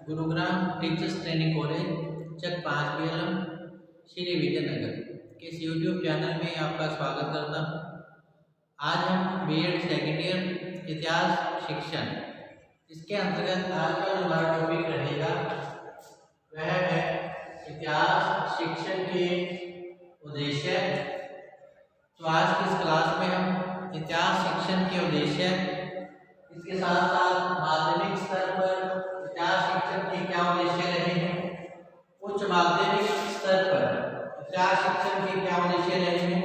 Gurugram teachers training college चक 5 BLM Shri Vijayanagar के इस YouTube channel में आपका स्वागत करता हूँ। आज हम बीएड सेकेंड ईयर इतिहास शिक्षण इसके अंतर्गत आज का जो हमारा टॉपिक रहेगा वह है इतिहास शिक्षण के उद्देश्य। तो आज की इस क्लास में हम इतिहास शिक्षण के उद्देश्य, इसके साथ साथ माध्यमिक स्तर पर इतिहास शिक्षण के क्या उद्देश्य रहे हैं, उच्च माध्यमिक स्तर पर इतिहास शिक्षण के क्या उद्देश्य रहे हैं,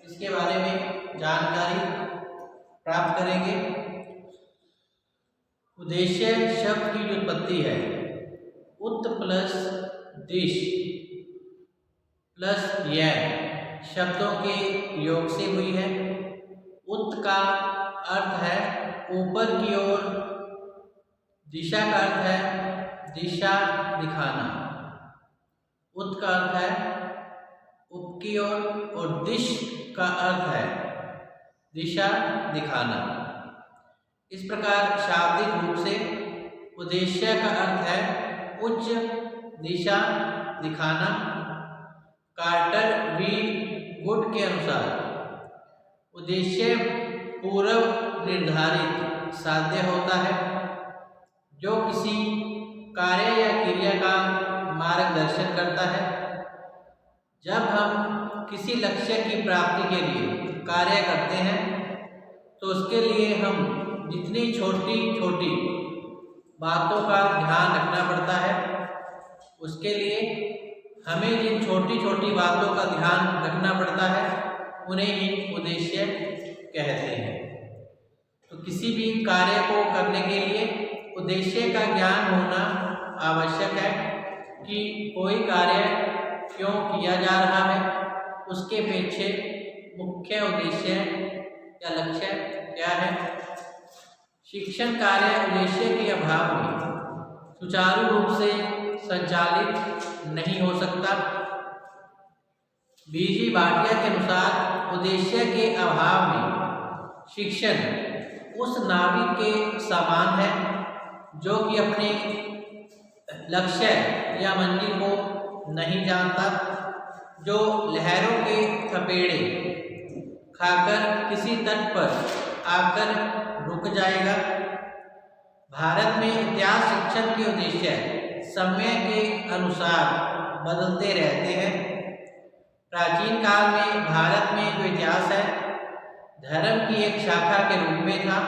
इसके बारे में जानकारी प्राप्त करेंगे। उद्देश्य शब्द की जो उत्पत्ति है उत प्लस दिश प्लस यह शब्दों के योग से हुई है। उत का अर्थ है ऊपर की ओर, दिशा का अर्थ है दिशा दिखाना। उत का अर्थ है उप की ओर और दिश का अर्थ है दिशा दिखाना। इस प्रकार शाब्दिक रूप से उद्देश्य का अर्थ है उच्च दिशा दिखाना। कार्टर वी गुड के अनुसार उद्देश्य पूर्व निर्धारित साध्य होता है जो किसी कार्य या क्रिया का मार्गदर्शन करता है। जब हम किसी लक्ष्य की प्राप्ति के लिए कार्य करते हैं तो उसके लिए हम जितनी छोटी छोटी बातों का ध्यान रखना पड़ता है, उसके लिए हमें जिन छोटी छोटी बातों का ध्यान रखना पड़ता है उन्हें ही उद्देश्य कहते हैं। तो किसी भी कार्य को करने के लिए उद्देश्य का ज्ञान होना आवश्यक है कि कोई कार्य क्यों किया जा रहा है, उसके पीछे मुख्य उद्देश्य या लक्ष्य क्या है। शिक्षण कार्य उद्देश्य के अभाव में सुचारू रूप से संचालित नहीं हो सकता। बीजी भाटिया के अनुसार उद्देश्य के अभाव में शिक्षण उस नाविक के समान है जो कि अपने लक्ष्य या मंजिल को नहीं जानता, जो लहरों के थपेड़े खाकर किसी तट पर आकर रुक जाएगा। भारत में इतिहास शिक्षण के उद्देश्य समय के अनुसार बदलते रहते हैं। प्राचीन काल में भारत में जो इतिहास है धर्म की एक शाखा के रूप में था।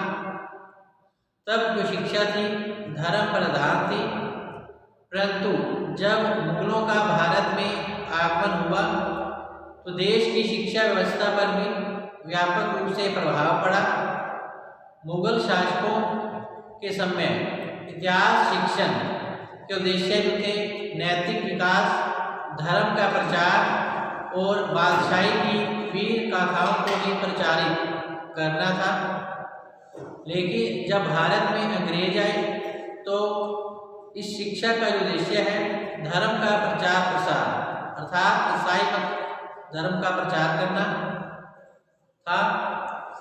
तब जो शिक्षा थी धर्म प्रधान थी, परंतु जब मुगलों का भारत में आगमन हुआ तो देश की शिक्षा व्यवस्था पर भी व्यापक रूप से प्रभाव पड़ा। मुगल शासकों के समय इतिहास शिक्षण के उद्देश्य जो थे नैतिक विकास, धर्म का प्रचार और बादशाही की वीर गाथाओं को भी प्रचारित करना था। लेकिन जब भारत में अंग्रेज आए तो इस शिक्षा का जो उद्देश्य है धर्म का प्रचार प्रसार अर्थात ईसाई मत धर्म का प्रचार करना था।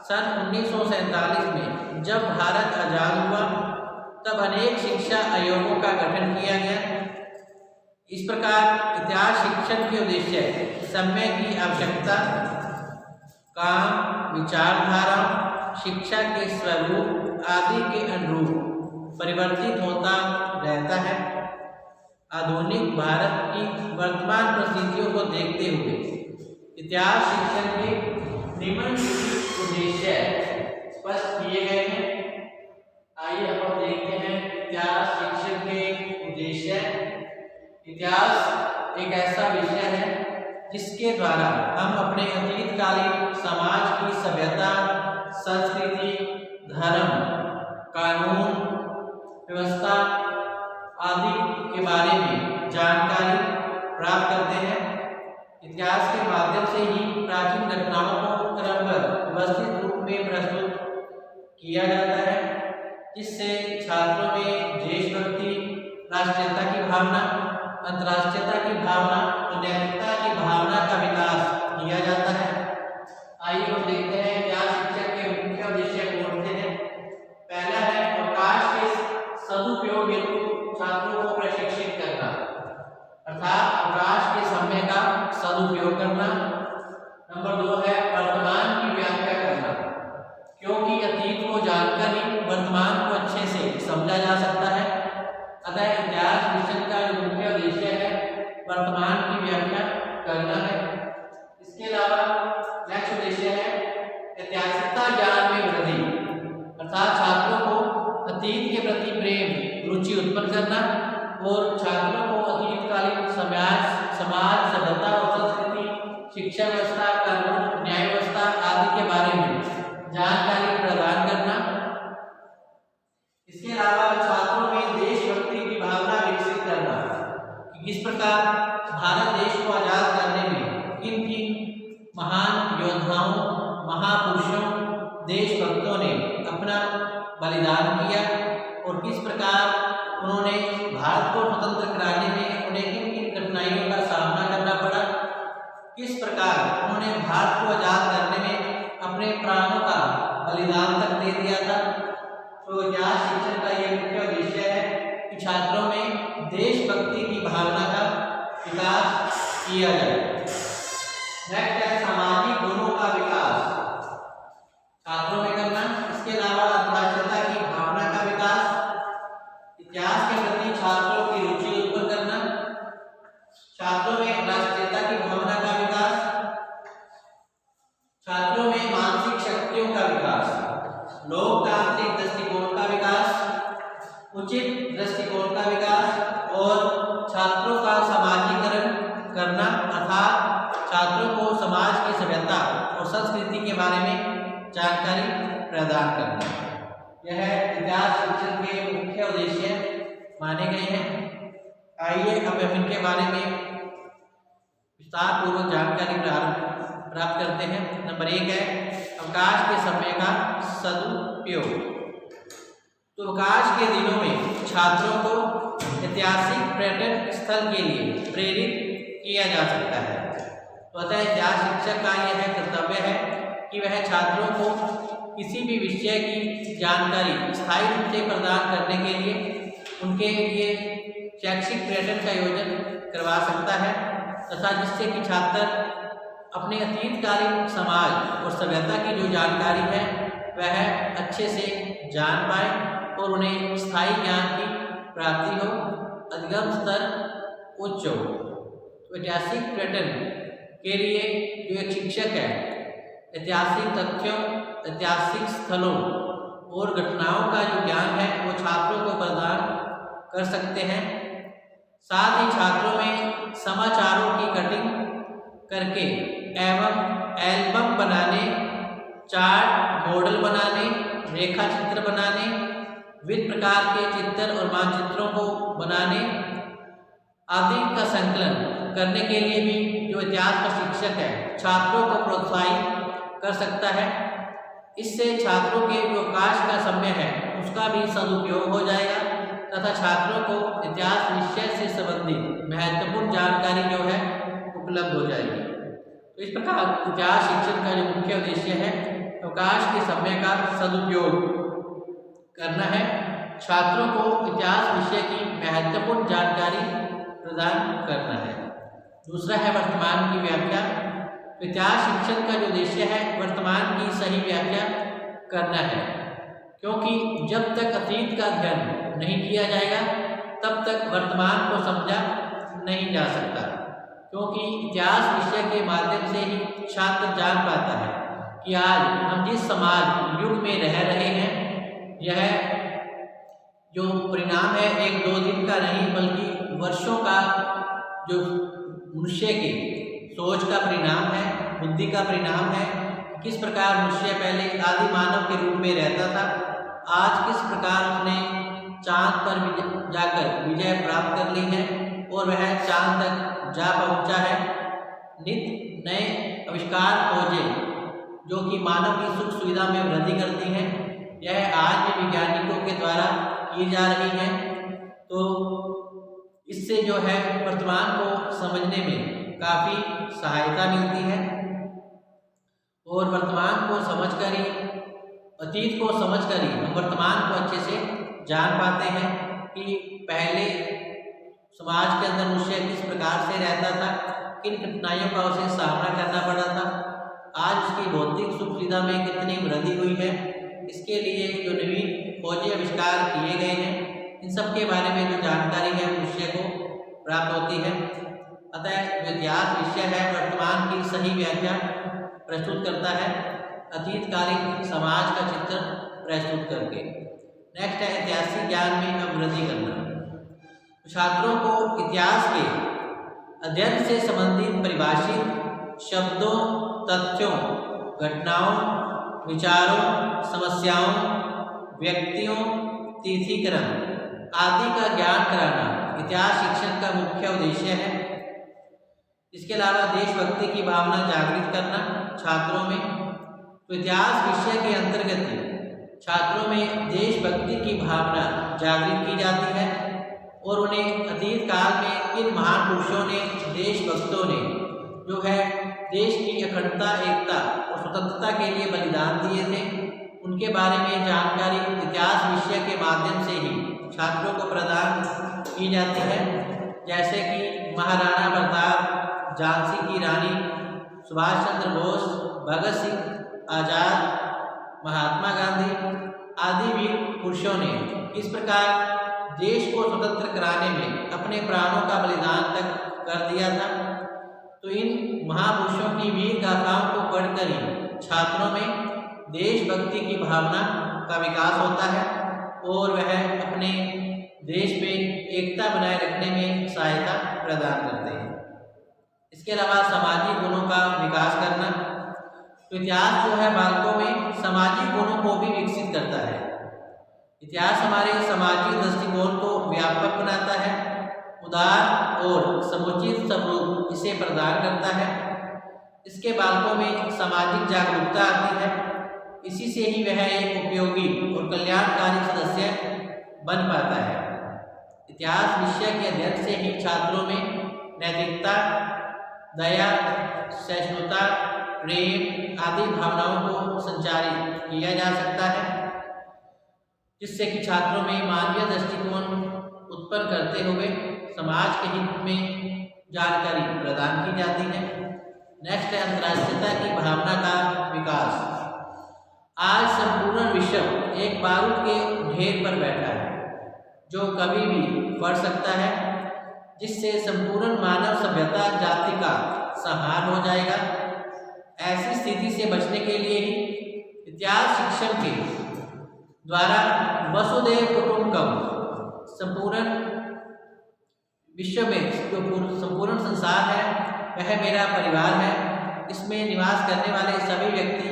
सन 1947 में जब भारत आज़ाद हुआ तब अनेक शिक्षा आयोगों का गठन किया गया। इस प्रकार इतिहास शिक्षण के उद्देश्य समय की आवश्यकता, काम, विचारधारा, शिक्षा के स्वरूप आदि के अनुरूप परिवर्तित होता रहता है। आधुनिक भारत की वर्तमान परिस्थितियों को देखते हुए इतिहास शिक्षण के निम्नलिखित उद्देश्य स्पष्ट किए गए हैं। आइए हम देखते हैं इतिहास शिक्षण के उद्देश्य। इतिहास एक ऐसा विषय है जिसके द्वारा हम अपने अतीतकालीन समाज की सभ्यता, संस्कृति, धर्म, कानून व्यवस्था आदि के बारे में जानकारी प्राप्त करते हैं। इतिहास के माध्यम से ही प्राचीन घटनाओं को क्रमबद्ध व्यवस्थित रूप में प्रस्तुत किया जाता है, जिससे छात्रों में देशभक्ति, राष्ट्रीयता की भावना, अंतर्राष्ट्रीयता की भावना और नैतिकता की भावना का विकास किया जाता है। आइए हम देखते हैं इतिहास शिक्षण के मुख्य उद्देश्य कौन से हैं। पहला है अवकाश के सदुपयोग हेतु छात्रों समय का सदुपयोग करना। नंबर 2 है वर्तमान की व्याख्या करना, क्योंकि अतीत को जानकर ही वर्तमान को अच्छे से समझा जा सकता है। अतः इतिहास शिक्षण का जो मुख्य उद्देश्य है वर्तमान की व्याख्या करना है। इसके अलावा नेक्स्ट उद्देश्य है ऐतिहासिकता ज्ञान में वृद्धि, अर्थात छात्रों को अतीत के प्रति प्रेम रुचि उत्पन्न करना और छात्रों को अतीतकालीन समाज सभ्यता और संस्कृति, शिक्षा व्यवस्था, कानून, न्याय व्यवस्था आदि के बारे में जानकारी प्रदान करना। इसके अलावा छात्रों में देशभक्ति की भावना विकसित करना कि किस प्रकार भारत देश को आजाद करने में किन किन महान योद्धाओं, महापुरुषों, देशभक्तों ने अपना बलिदान किया और किस प्रकार उन्होंने भारत को स्वतंत्र कराने में उन्हें किन किन कठिनाइयों का सामना करना पड़ा, किस प्रकार उन्होंने भारत को आजाद करने में अपने प्राणों का बलिदान तक दे दिया था। तो इतिहास शिक्षण का ये मुख्य उद्देश्य है कि छात्रों में देशभक्ति की भावना का विकास किया जाए। नेक्स्ट है सामाजिक गुणों का विकास छात्रों में करना। इसके अलावा अंतर्राष्ट्रीयता की भावना का विकास, इतिहास के प्रति छात्रों की रुचि उत्पन्न करना, छात्रों में राष्ट्रीयता की भावना का विकास, छात्रों में मानसिक शक्तियों का विकास, लोकतांत्रिक दृष्टिकोण का विकास, उचित दृष्टिकोण का विकास और छात्रों का समाजीकरण करना, अर्थात छात्रों को समाज की सभ्यता और संस्कृति के बारे में जानकारी प्रदान करना। यह इतिहास शिक्षण के मुख्य उद्देश्य माने गए हैं। आइए अब हम इनके बारे में विस्तार पूर्वक जानकारी प्राप्त करते हैं। नंबर 1 है अवकाश के समय का सदुपयोग। तो अवकाश के दिनों में छात्रों को ऐतिहासिक पर्यटन स्थल के लिए प्रेरित किया जा सकता है। तो अतः इतिहास शिक्षक का यह कर्तव्य है कि वह छात्रों को किसी भी विषय की जानकारी स्थायी रूप से प्रदान करने के लिए उनके लिए शैक्षिक पर्यटन का आयोजन करवा सकता है तथा जिससे कि छात्र अपने अतीतकालीन समाज और सभ्यता की जो जानकारी है वह अच्छे से जान पाए और उन्हें स्थायी ज्ञान की प्राप्ति हो, अधिगम स्तर उच्च हो। तो ऐतिहासिक पर्यटन के लिए जो एक शिक्षक है ऐतिहासिक तथ्यों, ऐतिहासिक स्थलों और घटनाओं का जो ज्ञान है वो छात्रों को प्रदान कर सकते हैं। साथ ही छात्रों में समाचारों की कटिंग करके एवं एल्बम बनाने, चार्ट मॉडल बनाने, रेखा चित्र बनाने, विविध प्रकार के चित्र और मानचित्रों को बनाने आदि का संकलन करने के लिए भी जो इतिहास का शिक्षक है छात्रों को प्रोत्साहित कर सकता है। इससे छात्रों के जो अवकाश का समय है उसका भी सदुपयोग हो जाएगा तथा छात्रों को इतिहास विषय से संबंधित महत्वपूर्ण जानकारी जो है उपलब्ध हो जाएगी। तो इस प्रकार इतिहास शिक्षण का जो मुख्य उद्देश्य है अवकाश के समय का सदुपयोग करना है, छात्रों को इतिहास विषय की महत्वपूर्ण जानकारी प्रदान करना है। दूसरा है वर्तमान की व्याख्या। इतिहास शिक्षण का जो उद्देश्य है वर्तमान की सही व्याख्या करना है, क्योंकि जब तक अतीत का अध्ययन नहीं किया जाएगा तब तक वर्तमान को समझा नहीं जा सकता। क्योंकि इतिहास विषय के माध्यम से ही छात्र जान पाता है कि आज हम जिस समाज युग में रह रहे हैं यह जो परिणाम है 1-2 दिन का नहीं बल्कि वर्षों का जो मनुष्य के सोच का परिणाम है, बुद्धि का परिणाम है। किस प्रकार मनुष्य पहले आदि मानव के रूप में रहता था, आज किस प्रकार उसने चांद पर जाकर विजय प्राप्त कर ली है और वह चांद तक जा पहुंचा है। नित्य नए आविष्कार खोजें जो कि मानव की सुख सुविधा में वृद्धि करती हैं, यह आज भी वैज्ञानिकों के द्वारा की जा रही है। तो इससे जो है वर्तमान को समझने में काफ़ी सहायता मिलती है और वर्तमान को समझकर ही अतीत को समझकर ही हम वर्तमान को अच्छे से जान पाते हैं कि पहले समाज के अंदर मनुष्य किस प्रकार से रहता था, किन कठिनाइयों का उसे सामना करना पड़ा था, आज उसकी भौतिक सुख सुविधा में कितनी वृद्धि हुई है, इसके लिए जो नवीन खोजी आविष्कार किए गए हैं, इन सब के बारे में जो जानकारी है मनुष्य को प्राप्त होती है। अतः जो इतिहास विषय है वर्तमान की सही व्याख्या प्रस्तुत करता है, अतीतकालीन समाज का चित्र प्रस्तुत करके। नेक्स्ट है ऐतिहासिक ज्ञान में वृद्धि करना। छात्रों को इतिहास के अध्ययन से संबंधित परिभाषित शब्दों, तथ्यों, घटनाओं, विचारों, समस्याओं, व्यक्तियों, तिथिकरण आदि का ज्ञान कराना इतिहास शिक्षण का मुख्य उद्देश्य है। इसके अलावा देशभक्ति की भावना जागृत करना छात्रों में। तो इतिहास विषय के अंतर्गत छात्रों में देशभक्ति की भावना जागृत की जाती है और उन्हें अतीत काल में किन महान पुरुषों ने, देशभक्तों ने जो है देश की अखंडता, एकता और स्वतंत्रता के लिए बलिदान दिए थे, उनके बारे में जानकारी इतिहास विषय के माध्यम से ही छात्रों को प्रदान की जाती है। जैसे कि महाराणा प्रताप, झांसी की रानी, सुभाष चंद्र बोस, भगत सिंह आज़ाद, महात्मा गांधी आदि वीर पुरुषों ने किस प्रकार देश को स्वतंत्र कराने में अपने प्राणों का बलिदान तक कर दिया था। तो इन महापुरुषों की वीर गाथाओं को पढ़कर ही छात्रों में देशभक्ति की भावना का विकास होता है और वह अपने देश में एकता बनाए रखने में सहायता प्रदान करते हैं। इसके अलावा सामाजिक गुणों का विकास करना। तो इतिहास जो है बालकों में सामाजिक गुणों को भी विकसित करता है। इतिहास हमारे सामाजिक दृष्टिकोण को व्यापक बनाता है, उदार और समुचित स्वरूप इसे प्रदान करता है। इसके बालकों में सामाजिक जागरूकता आती है, इसी से ही वह एक उपयोगी और कल्याणकारी सदस्य बन पाता है। इतिहास विषय के अध्ययन से ही छात्रों में नैतिकता, दया, सहिष्णुता, प्रेम आदि भावनाओं को संचारित किया जा सकता है, जिससे कि छात्रों में मानवीय दृष्टिकोण उत्पन्न करते हुए समाज के हित में जानकारी प्रदान की जाती है। नेक्स्ट है अंतर्राष्ट्रीयता की भावना का विकास। आज संपूर्ण विश्व एक बारूद के ढेर पर बैठा है जो कभी भी फट सकता है, जिससे संपूर्ण मानव सभ्यता जाति का संहार हो जाएगा। ऐसी स्थिति से बचने के लिए ही इतिहास शिक्षण के द्वारा वसुधैव कुटुंबकम, संपूर्ण विश्व में जो संपूर्ण संसार है वह मेरा परिवार है, इसमें निवास करने वाले सभी व्यक्ति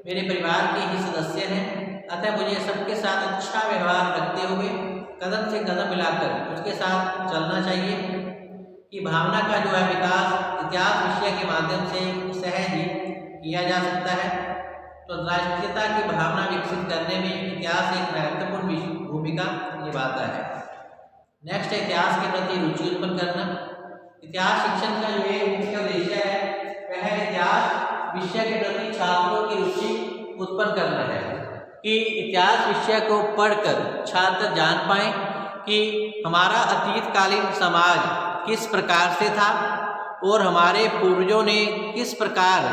मेरे परिवार के ही सदस्य हैं। अतः मुझे सबके साथ अच्छा व्यवहार रखते हुए कदम से कदम मिलाकर उसके साथ चलना चाहिए। कि भावना का जो है विकास इतिहास विषय के माध्यम से सहज ही किया जा सकता है। तो राष्ट्रीयता की भावना विकसित करने में इतिहास एक महत्वपूर्ण भूमिका निभाता है। नेक्स्ट है इतिहास के प्रति रुचि उत्पन्न करना। इतिहास शिक्षण का जो एक मुख्य उद्देश्य है वह इतिहास विषय के प्रति छात्रों की रुचि उत्पन्न करना है कि इतिहास विषय को पढ़कर छात्र जान पाएं कि हमारा अतीतकालीन समाज किस प्रकार से था और हमारे पूर्वजों ने किस प्रकार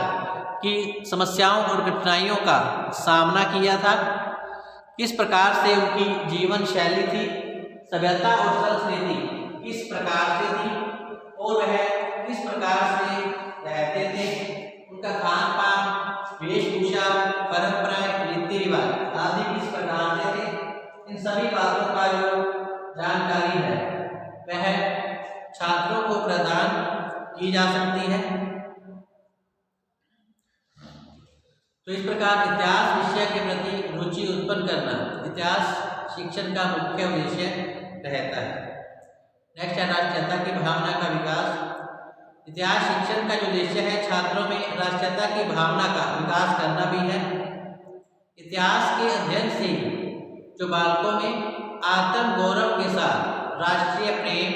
की समस्याओं और कठिनाइयों का सामना किया था, किस प्रकार से उनकी जीवन शैली थी, सभ्यता और संस्कृति किस प्रकार से थी और वह किस प्रकार से रहते थे, उनका खान पान, वेशभूषा, परंपराएं, रीति रिवाज आदि किस प्रकार से थे। इन सभी बातों का जो जानकारी है वह छात्रों को प्रदान की जा सकती है। तो इस प्रकार इतिहास विषय के प्रति रुचि उत्पन्न करना इतिहास शिक्षण का मुख्य उद्देश्य रहता है। नेक्स्ट है राष्ट्रीयता की भावना का विकास। इतिहास शिक्षण का जो उद्देश्य है छात्रों में राष्ट्रीयता की भावना का विकास करना भी है। इतिहास के अध्ययन से जो बालकों में आत्म गौरव के साथ राष्ट्रीय प्रेम,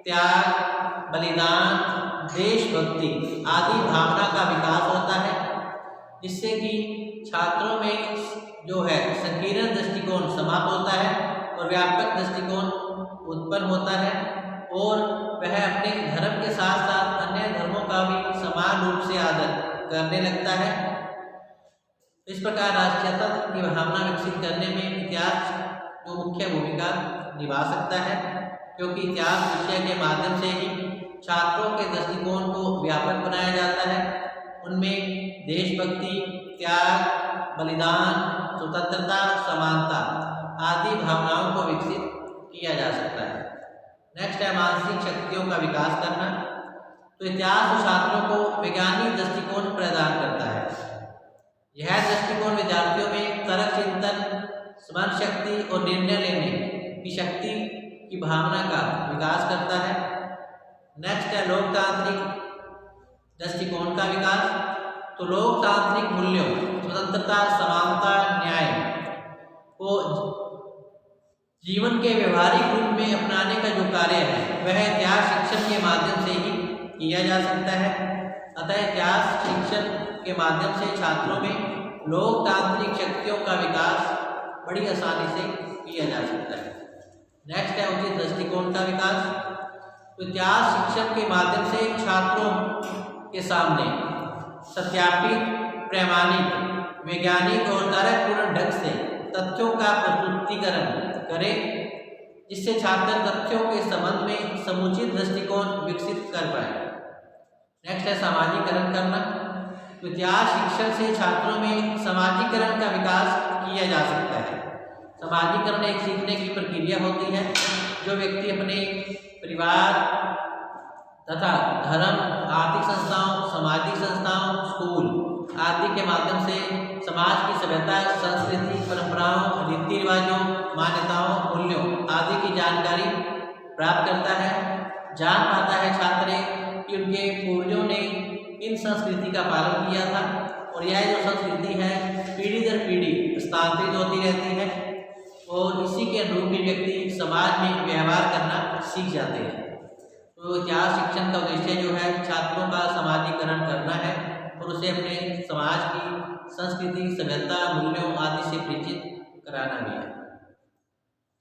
त्याग, बलिदान, देशभक्ति आदि भावना का विकास होता है, जिससे कि छात्रों में जो है संकीर्ण दृष्टिकोण समाप्त होता है और व्यापक दृष्टिकोण उत्पन्न होता है। और वह अपने धर्म के साथ साथ अन्य धर्मों का भी समान रूप से आदर करने लगता है। इस प्रकार राष्ट्रीयता की भावना विकसित करने में इतिहास जो मुख्य भूमिका निभा सकता है, क्योंकि इतिहास विषय के माध्यम से ही छात्रों के दृष्टिकोण को व्यापक बनाया जाता है। उनमें देशभक्ति, त्याग, बलिदान, स्वतंत्रता, समानता आदि भावनाओं को विकसित किया जा सकता है। नेक्स्ट है मानसिक शक्तियों का विकास करना। तो इतिहास छात्रों को वैज्ञानिक दृष्टिकोण प्रदान करता है। यह दृष्टिकोण विद्यार्थियों में तर्क चिंतन, स्मरण शक्ति और निर्णय लेने की शक्ति की भावना का विकास करता है। नेक्स्ट है लोकतांत्रिक दृष्टिकोण का विकास। तो लोकतांत्रिक मूल्यों, स्वतंत्रता, समानता, न्याय को जीवन के व्यवहारिक रूप में अपनाने का जो कार्य है वह इतिहास शिक्षण के माध्यम से ही किया जा सकता है। अतः इतिहास शिक्षण के माध्यम से छात्रों में लोकतांत्रिक शक्तियों का विकास बड़ी आसानी से किया जा सकता है। नेक्स्ट है उचित दृष्टिकोण का विकास। तो इतिहास शिक्षण के माध्यम से छात्रों के सामने सत्यापित, प्रामाणिक, वैज्ञानिक और तर्कपूर्ण ढंग से तथ्यों का प्रस्तुतिकरण करें, जिससे छात्र तथ्यों के संबंध में समुचित दृष्टिकोण विकसित कर पाए। नेक्स्ट है सामाजिकरण करना। तो इतिहास शिक्षण से छात्रों में सामाजिकरण का विकास किया जा सकता है। सामाजिकरण एक सीखने की प्रक्रिया होती है जो व्यक्ति अपने परिवार तथा धर्म, आर्थिक संस्थाओं, सामाजिक संस्थाओं, स्कूल आदि के माध्यम से समाज की सभ्यता, संस्कृति, परंपराओं, रीति रिवाजों, मान्यताओं, मूल्यों आदि की जानकारी प्राप्त करता है। जान पाता है छात्र कि उनके पूर्वजों ने इन संस्कृति का पालन किया था और यह जो संस्कृति है पीढ़ी दर पीढ़ी स्थानांतरित होती रहती है और इसी के अनुरूप ही व्यक्ति समाज में व्यवहार करना सीख जाते हैं। तो इतिहास शिक्षण का उद्देश्य जो है छात्रों का समाजीकरण करना है और उसे अपने समाज की संस्कृति, सभ्यता, मूल्यों आदि से परिचित कराना भी है।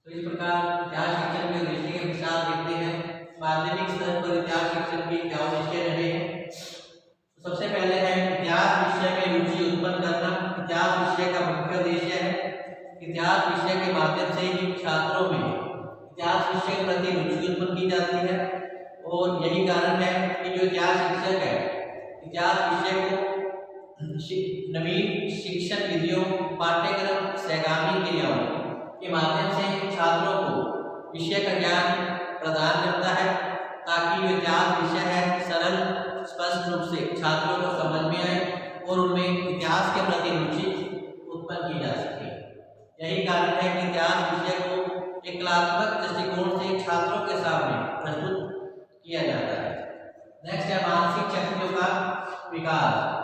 तो इस प्रकार इतिहास शिक्षण के उद्देश्य के विचार देखते हैं। माध्यमिक स्तर पर इतिहास शिक्षण के क्या उद्देश्य रहे हैं। तो सबसे पहले है इतिहास विषय में रुचि उत्पन्न करना। इतिहास विषय का मुख्य उद्देश्य है इतिहास विषय के माध्यम से ही छात्रों में इतिहास विषय के प्रति रुचि उत्पन्न की जाती है और यही कारण है कि जो इतिहास शिक्षक है इतिहास विषय को नवीन शिक्षण विधियों, पाठ्यक्रम, सहगामी क्रियाओं के माध्यम से छात्रों को विषय का ज्ञान प्रदान करता है ताकि जो इतिहास विषय है सरल स्पष्ट रूप से छात्रों को समझ में आए और उनमें इतिहास के प्रति रुचि उत्पन्न की जा सके। यही कारण है कि इतिहास विषय को एक कलात्मक दृष्टिकोण से छात्रों के सामने प्रस्तुत किया जाता है। नेक्स्ट है मानसिक शक्तियों का विकास।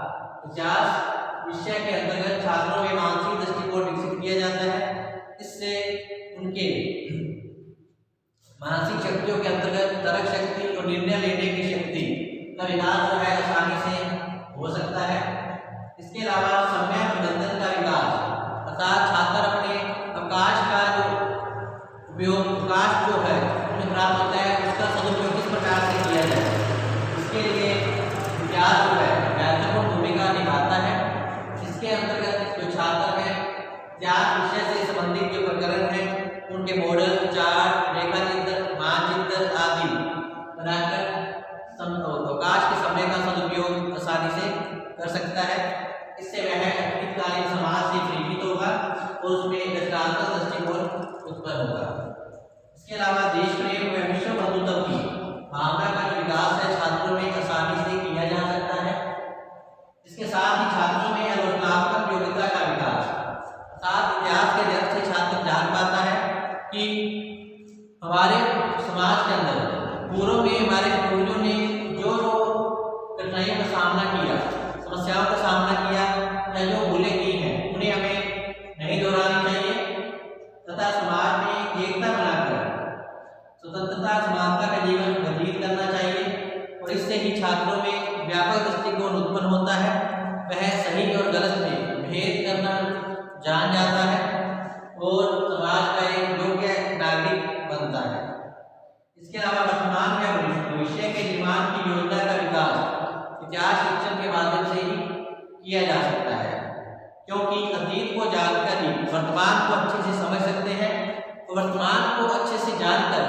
इतिहास विषय के अंतर्गत छात्रों में मानसिक दृष्टिकोण विकसित किया जाता है। इससे उनके मानसिक शक्तियों के अंतर्गत तर्क शक्ति और निर्णय लेने की शक्ति का विकास जो है आसानी से हो सकता है। इसके अलावा समय प्रबंधन का विकास, अर्थात छात्र अपने अवकाश का जो उपयोग, अवकाश जो है उन्हें प्राप्त होता है उसका सदुपयोग किस प्रकार से किया जाए, इसके लिए इतिहास जो है महत्वपूर्ण भूमिका निभाता है। इसके अंतर्गत जो छात्र हैं इतिहास विषय से संबंधित जो प्रकरण हैं उनके मॉडल, चार्ट, रेखाचित्र, मानचित्र आदि बनाकर अवकाश के समय का सदुपयोग आसानी से कर सकता है। इससे वह अतीतकालीन समाज से प्रेरित होगा और उसमें रचनात्मक दृष्टिकोण उत्पन्न होगा। इसके अलावा देश प्रेम व विश्व बंधुत्व की भावना का जो विकास है छात्रों में आसानी से किया जा सकता है। इसके साथ ही छात्रों में आलोचनात्मक योग्यता का विकास, अर्थात इतिहास के अध्ययन से छात्र जान पाता है कि हमारे समाज के अंदर पूर्व में हमारे पूर्वजों ने जो कठिनाइयों का सामना किया, समस्याओं का सामना किया या जो भूलें की हैं उन्हें हमें नहीं दोहरानी चाहिए तथा समाज में एकता बनाकर स्वतंत्रता, समानता का जीवन व्यतीत करना चाहिए और इससे ही छात्रों में व्यापक दृष्टिकोण उत्पन्न होता है। वह सही और गलत में भेद करना जान जाता है और समाज का एक योग्य नागरिक बनता है। इसके अलावा वर्तमान किया जा सकता है, क्योंकि अतीत को जानकर ही वर्तमान को अच्छे से समझ सकते हैं, तो वर्तमान को अच्छे से जानकर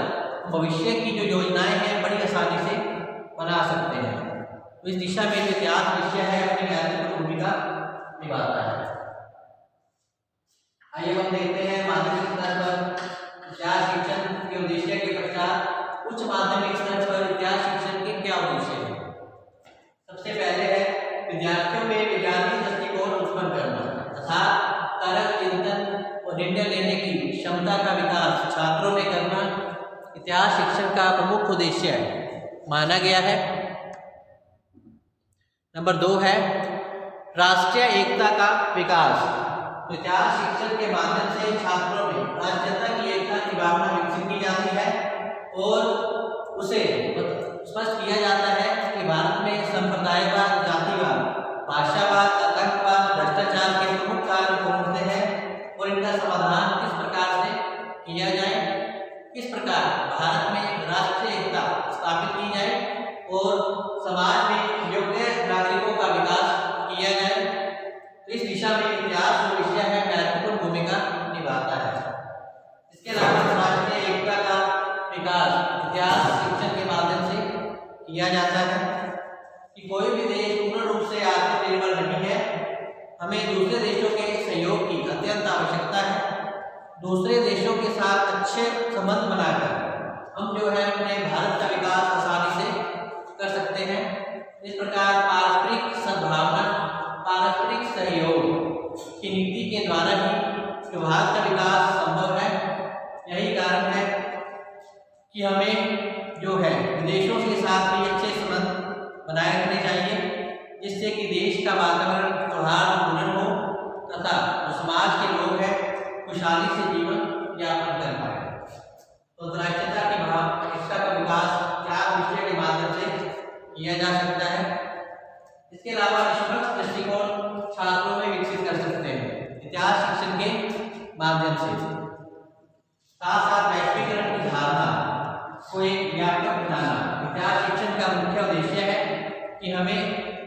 भविष्य की जो योजनाएं हैं बड़ी आसानी से बना सकते हैं। तो इस दिशा में जो इतिहास विषय है अपनी महत्वपूर्ण भूमिका निभाता है। आइए हम देखते हैं माध्यमिक स्तर पर इतिहास शिक्षण के उद्देश्य के पश्चात उच्च माध्यमिक स्तर पर इतिहास शिक्षण के क्या उद्देश्य हैं। सबसे पहले है विद्यार्थियों में वैज्ञानिक दृष्टिकोण उत्पन्न करना तथा तर्क चिंतन और निर्णय लेने की क्षमता का विकास छात्रों में करना इतिहास शिक्षण का प्रमुख उद्देश्य माना गया है। नंबर 2 है राष्ट्रीय एकता का विकास। तो इतिहास शिक्षण के माध्यम से छात्रों में राष्ट्रीयता की एकता की भावना विकसित की जाती है और उसे स्पष्ट किया जाता है कि भारत में संप्रदायवाद, जातिवाद, भाषावाद, आतंकवाद, भ्रष्टाचार के प्रमुख कारण कौन से हैं और इनका समाधान किस प्रकार से किया जाए, किस प्रकार भारत में राष्ट्रीय एकता स्थापित की जाए और समाज में योग्य नागरिकों का विकास किया जाए। तो इस दिशा में इतिहास जो विषय है महत्वपूर्ण भूमिका निभाता है। इसके अलावा राष्ट्रीय एकता का विकास इतिहास शिक्षण के माध्यम से किया जाता है कि कोई भी देश पूर्ण रूप से आत्मनिर्भर नहीं है, हमें दूसरे देशों के सहयोग की अत्यंत आवश्यकता है। दूसरे देशों के साथ अच्छे संबंध बनाकर हम जो है अपने भारत का विकास आसानी से कर सकते हैं। इस प्रकार पारस्परिक सद्भावना, पारस्परिक सहयोग की नीति के द्वारा ही भारत का विकास संभव है। यही कारण है कि हमें जो है विदेशों के साथ भी अच्छे संबंध बनाए रखने चाहिए, जिससे कि देश का वातावरण सौहार्दपूर्ण हो तथा समाज के लोग हैं खुशहाली से जीवन यापन कर पाए। तो राष्ट्रीयता की भावना का विकास इतिहास विषय के माध्यम से किया जा सकता है। इसके अलावा निष्पक्ष दृष्टिकोण छात्रों में विकसित कर सकते हैं इतिहास शिक्षण के माध्यम से। साथ साथ वैश्वीकरण की धारणा को एक व्यापक बनाना इतिहास शिक्षण का मुख्य उद्देश्य है कि हमें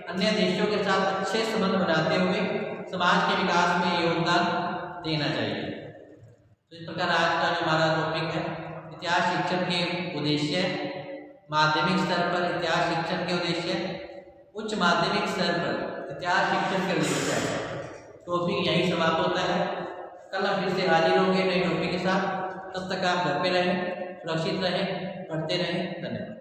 अन्य देशों के साथ अच्छे संबंध बनाते हुए समाज के विकास में योगदान देना चाहिए। तो इस प्रकार आज का जो हमारा टॉपिक है इतिहास शिक्षण के उद्देश्य, माध्यमिक स्तर पर इतिहास शिक्षण के उद्देश्य, उच्च माध्यमिक स्तर पर इतिहास शिक्षण के उद्देश्य है। टॉपिक यही समाप्त होता है। कल हम फिर से हाजिर होंगे नए टॉपिक के साथ। तब तक आप घर पे रहें, सुरक्षित रहें, पढ़ते रहें। धन्यवाद।